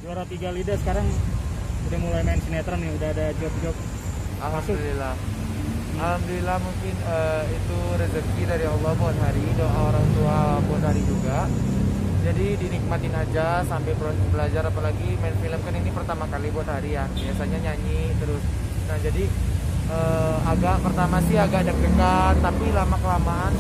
juara 3 Liga sekarang udah mulai main sinetron nih, udah ada job-job. Alhamdulillah. Alhamdulillah, mungkin itu rezeki dari Allah buat hari, doa orang tua buat hari juga. Jadi dinikmatin aja sampai proses belajar, apalagi main film kan ini pertama kali buat hari ya. Biasanya nyanyi terus. Nah jadi agak pertama sih agak deg-degan, tapi lama kelamaan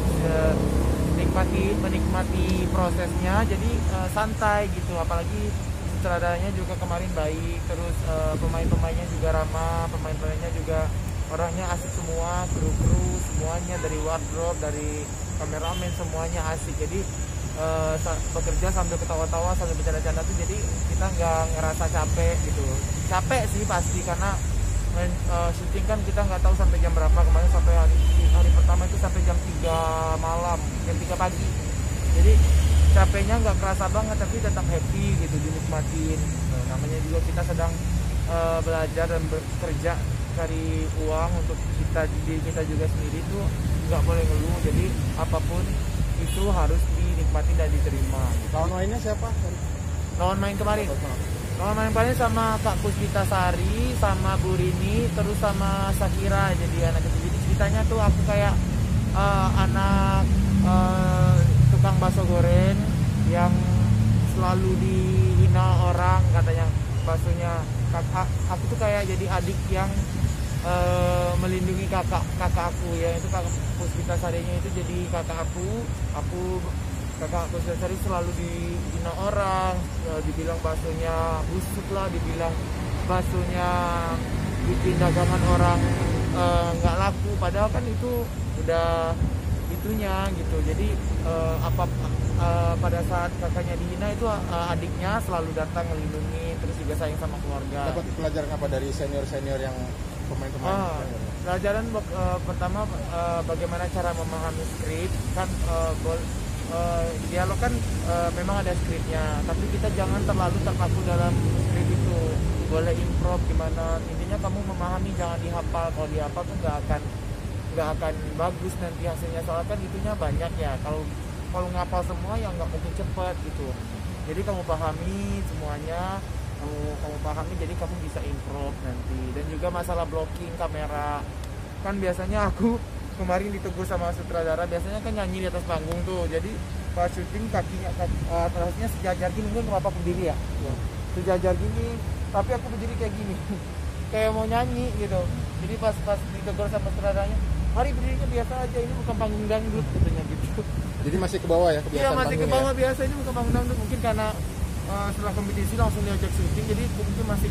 menikmati prosesnya, jadi santai gitu. Apalagi sutradaranya juga kemarin baik, terus pemain-pemainnya juga ramah, pemain-pemainnya juga orangnya asik semua, kru-kru semuanya, dari wardrobe, dari kameramen semuanya asik. Jadi bekerja sambil ketawa-tawa, sambil bercanda-canda tuh, jadi kita nggak ngerasa capek gitu. Capek sih pasti, karena syuting kan kita nggak tahu sampai jam berapa. Kemarin sampai hari pertama itu sampai jam 3 malam, jam 3 pagi. Jadi capeknya nggak kerasa banget, tapi tetap happy gitu, dinikmatin. Namanya juga kita sedang belajar dan bekerja cari uang untuk diri kita juga sendiri, tuh nggak boleh ngeluh. Jadi apapun itu harus dinikmati dan diterima. Lawan mainnya siapa? Lawan main kemarin sama Kak Puspita Sari, sama Bu Rini, terus sama Sakira. Jadi anak kecil. Jadi ceritanya tuh aku kayak anak tukang bakso goreng yang selalu dihina orang, katanya baksonya. Aku tuh kayak jadi adik yang melindungi kakak aku ya, itu Kak Puspita Sarinya itu jadi kakak aku. Kakak Puspita Sari selalu dihina orang, dibilang baksonya busuk lah, dibilang baksonya bikin dagangan orang nggak laku, padahal kan itu udah itunya gitu. Jadi pada saat kakaknya dihina itu adiknya selalu datang melindungi, terus juga sayang sama keluarga. Dapat pelajaran apa dari senior yang pemain-pemain? Pelajaran pertama, bagaimana cara memahami skrip kan. Dialog kan memang ada skripnya, tapi kita jangan terlalu terpaku dalam skrip itu. Boleh improv gimana, intinya kamu memahami, jangan dihafal. Kalau dihafal tuh nggak akan bagus nanti hasilnya, soalnya kan itunya banyak ya. Kalau ngapal semua ya nggak mungkin cepat gitu. Jadi kamu pahami semuanya, kamu pahami, jadi kamu bisa improv nanti. Dan juga masalah blocking kamera, kan biasanya aku kemarin ditegur sama sutradara, biasanya kan nyanyi di atas panggung tuh, jadi pas syuting kakinya atasnya sejajar gini, kan kenapa berdiri ya? Sejajar gini, tapi aku berdiri kayak gini kayak mau nyanyi gitu. Jadi pas ditegur sama sutradaranya, hari berdirinya biasa aja, ini bukan panggung dangdut katanya gitu. Jadi masih ke bawah ya kebiasaan? Iya, masih ke bawah ya? Biasa, ini bukan panggung dangdut. Mungkin karena setelah kompetisi langsung diajak syuting, jadi mungkin masih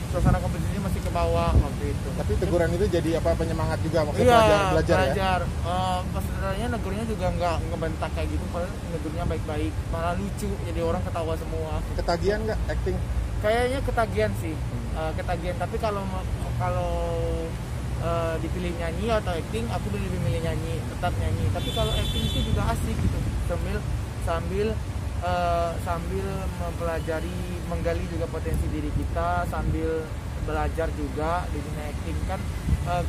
suasana kompetisi masih ke bawah waktu itu. Tapi teguran itu jadi apa, penyemangat juga maksudnya? Belajar ya? Pas sebenarnya negurnya juga nggak ngebentak kayak gitu, padahal negurnya baik-baik, malah lucu, jadi orang ketawa semua. Ketagihan nggak acting? Kayaknya ketagihan sih, ketagihan. Tapi kalau dipilih nyanyi atau acting, aku lebih milih nyanyi, tetap nyanyi. Tapi kalau acting itu juga asik gitu, sambil mempelajari, menggali juga potensi diri kita, sambil belajar juga di dunia acting. Kan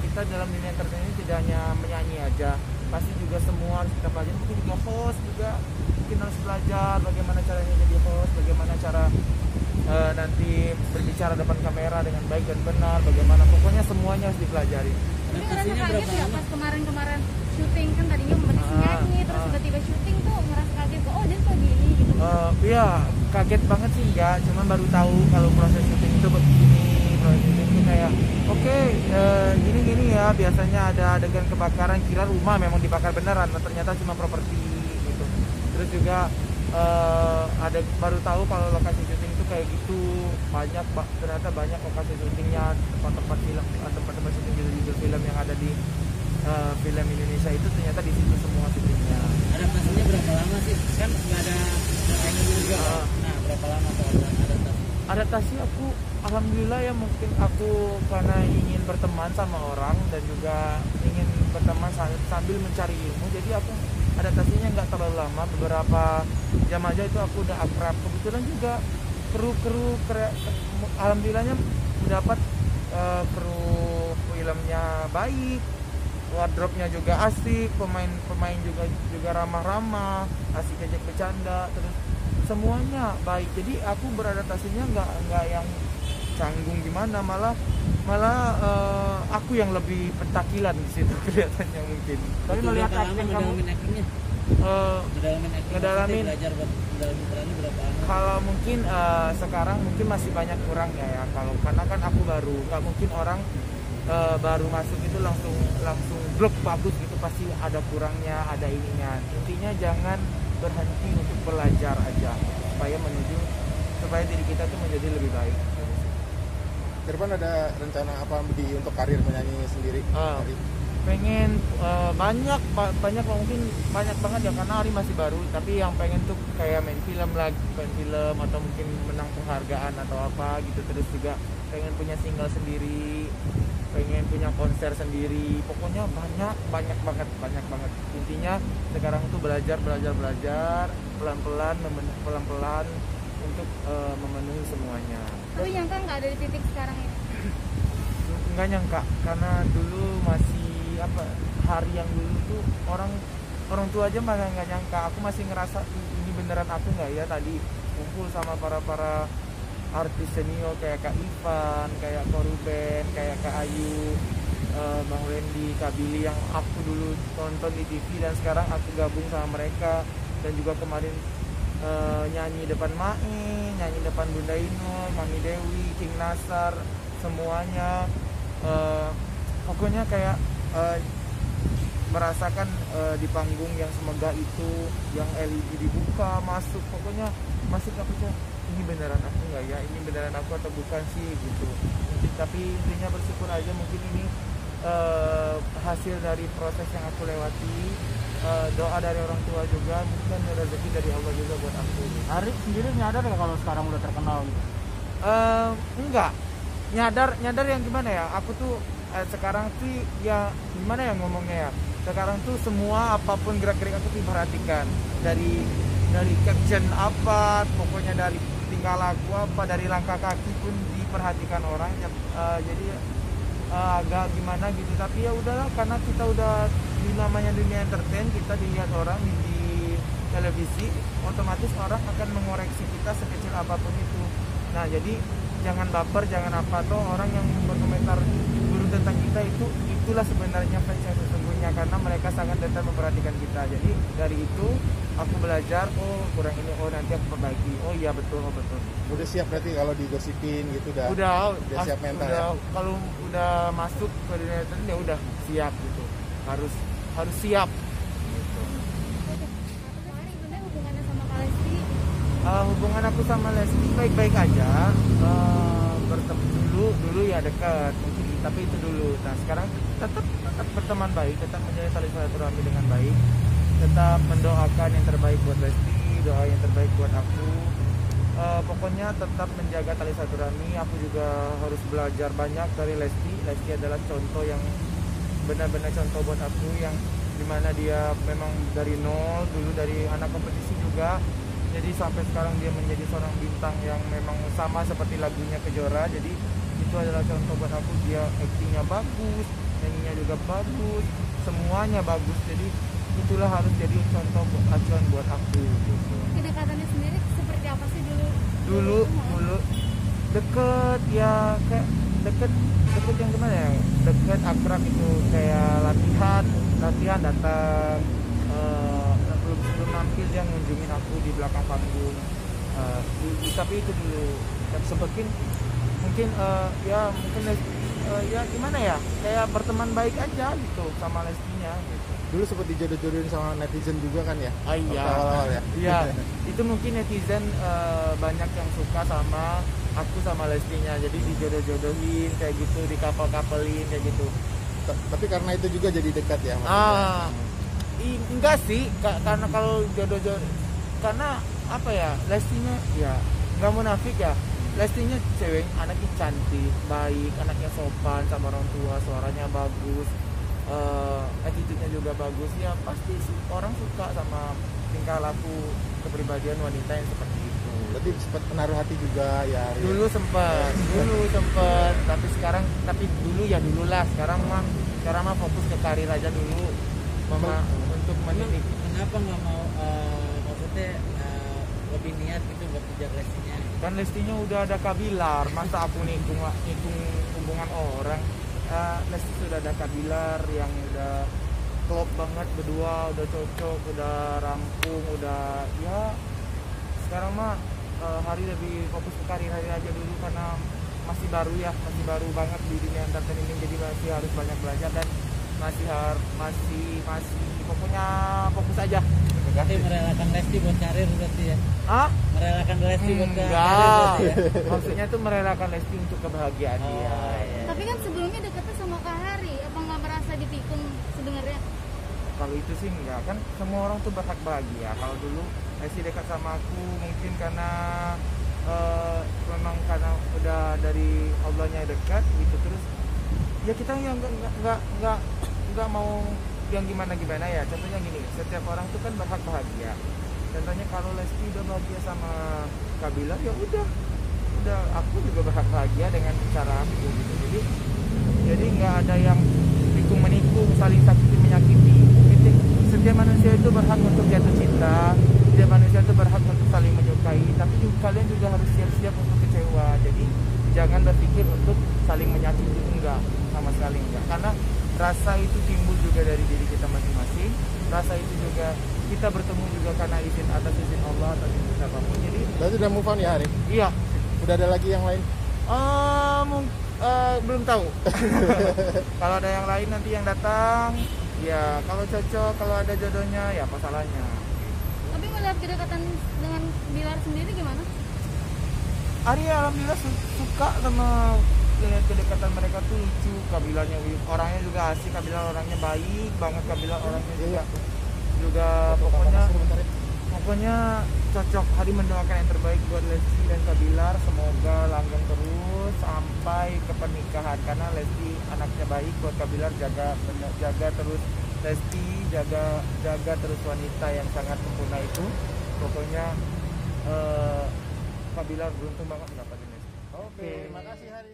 kita dalam dunia entertainment ini tidak hanya menyanyi aja, pasti juga semua harus kita pelajari. Mungkin juga host juga mungkin harus belajar bagaimana caranya jadi host, bagaimana cara nanti berbicara depan kamera dengan baik dan benar, bagaimana, pokoknya semuanya harus dipelajari. Ini ngerasa kaget ya pas kemarin syuting, kan tadinya masih nyanyi, terus tiba-tiba syuting tuh ngerasa kaget, oh dia kok gini gitu. Iya, kaget banget sih enggak, cuman baru tahu kalau proses syuting itu begini. Proses syuting itu kayak gini ya, biasanya ada adegan kebakaran, kira rumah memang dibakar beneran, ternyata cuma properti gitu. Terus juga baru tahu kalau lokasi syuting itu kayak gitu, ternyata banyak lokasi syutingnya, tempat-tempat syuting judul film yang ada di film Indonesia itu ternyata di situ semua syutingnya. Adaptasinya berapa lama sih? Kan nggak ada ini juga. Nah, berapa lama tuh adaptasi? Aku alhamdulillah ya, mungkin aku karena ingin berteman sama orang dan juga ingin berteman sambil mencari ilmu, jadi aku adaptasinya nggak terlalu lama, beberapa jam aja itu aku udah akrab. Kebetulan juga kru alhamdulillahnya mendapat kru filmnya baik, wardrobe-nya juga asik, pemain juga ramah-ramah, asik ajak bercanda, terus semuanya baik. Jadi aku beradaptasinya nggak yang canggung gimana, malah aku yang lebih pentakilan di situ kelihatannya mungkin. Tapi melihat acting kamu actingnya ngedalamin ngedalamin. belajar buat ngedalamin perannya berapa lama? Kalau mungkin sekarang mungkin masih banyak kurangnya ya. Kalau karena kan aku baru, nggak mungkin orang baru masuk itu langsung blok bagus gitu, pasti ada kurangnya, ada ininya. Intinya jangan berhenti untuk belajar aja supaya diri kita tuh menjadi lebih baik. Ke depan ada rencana apa untuk karir menyanyi sendiri? Pengen banyak mungkin banyak banget ya, karena Ari masih baru, tapi yang pengen tuh kayak main film atau mungkin menang penghargaan atau apa gitu. Terus juga pengen punya single sendiri, pengen punya konser sendiri, pokoknya banyak banget. Intinya sekarang tuh belajar pelan-pelan untuk memenuhi semuanya. Tapi nyangka nggak ada di titik sekarang ini? Nggak nyangka, karena dulu masih hari yang dulu tuh orang tua aja malah nggak nyangka. Aku masih ngerasa ini beneran aku nggak ya, tadi kumpul sama para artis senior kayak Kak Ivan, kayak Koruben, kayak Kak Ayu, Bang Wendy, Kak Billy yang aku dulu tonton di TV, dan sekarang aku gabung sama mereka. Dan juga kemarin nyanyi depan Mae, nyanyi depan Bunda Inul, Mami Dewi, King Nasar, semuanya pokoknya kayak merasakan di panggung yang semegah itu, yang LED dibuka masuk, pokoknya masuk aku tuh, ini beneran aku nggak ya, ini beneran aku atau bukan sih gitu. Tapi intinya bersyukur aja, mungkin ini hasil dari proses yang aku lewati, doa dari orang tua juga, mungkin rezeki dari Allah juga buat aku. Ari sendiri nyadar nggak kalau sekarang udah terkenal gitu? Enggak nyadar yang gimana ya, aku tuh sekarang sih ya gimana ya ngomongnya ya, sekarang tuh semua apapun gerak-gerik aku tuh diperhatikan, dari caption apa, pokoknya dari tingkah laku apa, dari langkah kaki pun diperhatikan orang. Jadi agak gimana gitu, tapi ya udahlah, karena kita udah di namanya dunia entertain, kita dilihat orang di televisi, otomatis orang akan mengoreksi kita sekecil apapun itu. Nah jadi jangan baper, jangan apa tuh orang yang berkomentar dulu tentang kita, itulah sebenarnya fans yang sesungguhnya, karena mereka sangat detail memperhatikan kita. Jadi dari itu aku belajar, oh kurang ini, oh nanti aku perbaiki, oh iya betul. Udah siap berarti kalau digosipin gitu, udah siap mental ya? Kalau udah masuk ke dunia itu ya udah siap gitu, harus siap gitu. Kemarin gimana hubungannya sama Kak Lesti? Hubungan aku sama Lesti baik-baik aja. Dulu ya dekat mungkin, tapi itu dulu. Nah sekarang tetap berteman baik, tetap menjalin tali silaturahmi dengan baik, tetap mendoakan yang terbaik buat Lesti, doa yang terbaik buat aku. Pokoknya tetap menjaga tali silaturahmi. Aku juga harus belajar banyak dari Lesti. Lesti adalah contoh yang benar-benar contoh buat aku, yang dimana dia memang dari nol dulu, dari anak kompetisi juga, jadi sampai sekarang dia menjadi seorang bintang yang memang sama seperti lagunya Kejora. Jadi itu adalah contoh buat aku. Dia aktingnya bagus, nyanyinya juga bagus, semuanya bagus. Jadi itulah harus jadi contoh acuan buat aku gitu. Kedekatannya sendiri seperti apa sih Dulu deket ya, kayak deket yang gimana ya, deket akrab itu, kayak latihan datang, sebelum nampil dia ngunjungin aku di belakang panggung. Tapi itu dulu, dan mungkin ya gimana ya, kayak berteman baik aja gitu sama Lestinya gitu. Dulu sempat dijodoh-jodohin sama netizen juga kan ya? Iya. Awal-awal ya? Iya. Itu mungkin netizen banyak yang suka sama aku sama Lestinya, jadi dijodoh-jodohin kayak gitu, dikapal-kapelin kayak gitu. Tapi karena itu juga jadi dekat ya maksudnya? Enggak sih, karena kalau jodoh-jodoh, karena apa ya, Lestinya ya nggak munafik ya, Lestinya cewek, anaknya cantik, baik, anaknya sopan sama orang tua, suaranya bagus, attitude-nya juga bagus, ya pasti orang suka sama tingkah laku kepribadian wanita yang seperti itu. Berarti sempat menaruh hati juga ya? Dulu sempat, tapi dulu lah. Sekarang mah fokus ke karir aja dulu, untuk mendidik. Kenapa nggak mau maksudnya lebih niat gitu buat kejar Lestinya. Kan Lestinya udah ada Kabilar, masa aku nikung hubungan orang. Lesti sudah ada Kabilar yang udah klop banget berdua, udah cocok, udah rampung, udah ya sekarang mah Hari lebih fokus ke karir Hari aja dulu karena masih baru ya, masih baru banget di dunia entertainment, jadi masih harus banyak belajar dan masih pokoknya fokus aja. Berarti merelakan Lesti buat karir berarti ya? Ah? Merelakan Lesti buat karir Enggak. berarti ya? Maksudnya tuh merelakan Lesti untuk kebahagiaan Oh, dia. iya. Tapi kan sebelumnya deketnya sama Kak Hari, apa nggak merasa ditikung sebenarnya? Kalau itu sih enggak, kan semua orang tuh berhak bahagia. Kalau dulu Lesti dekat sama aku mungkin karena memang karena udah dari Allahnya dekat gitu, terus ya kita yang nggak mau yang gimana ya. Contohnya gini, setiap orang tuh kan berhak bahagia. Contohnya kalau Lesti udah bahagia sama Kabila, ya udah aku juga berhak bahagia dengan cara aku gitu. Jadi nggak ada yang tikung menikung, saling sakiti menyakiti. Setiap manusia itu berhak untuk jatuh cinta, setiap manusia itu berhak untuk saling menyukai, tapi kalian juga harus siap-siap untuk kecewa. Jadi jangan berpikir untuk saling menyakiti, enggak, sama sekali enggak. Karena rasa itu timbul juga dari diri kita masing-masing. Rasa itu juga kita bertemu juga karena atas izin Allah, atas izin siapapun. Jadi Berarti udah move on ya Hari? iya, Udah ada lagi yang lain? belum tahu. Kalau ada yang lain nanti yang datang, ya kalau cocok, kalau ada jodohnya, ya apa salahnya. Tapi ngeliat kedekatan dengan Bilar sendiri gimana? Ari alhamdulillah suka sama lihat kedekatan mereka tuh lucu. Kabilarnya orangnya juga asik, Kabilar orangnya baik banget, Kabilar orangnya juga pokoknya cocok. Hari mendoakan yang terbaik buat Lesti dan Kabilar, semoga langgeng terus sampai ke pernikahan karena Lesti anaknya baik, buat Kabilar jaga terus Lesti, jaga terus wanita yang sangat sempurna itu. Pokoknya Kabilar beruntung banget dapatin Lesti. Oke, makasih Hari.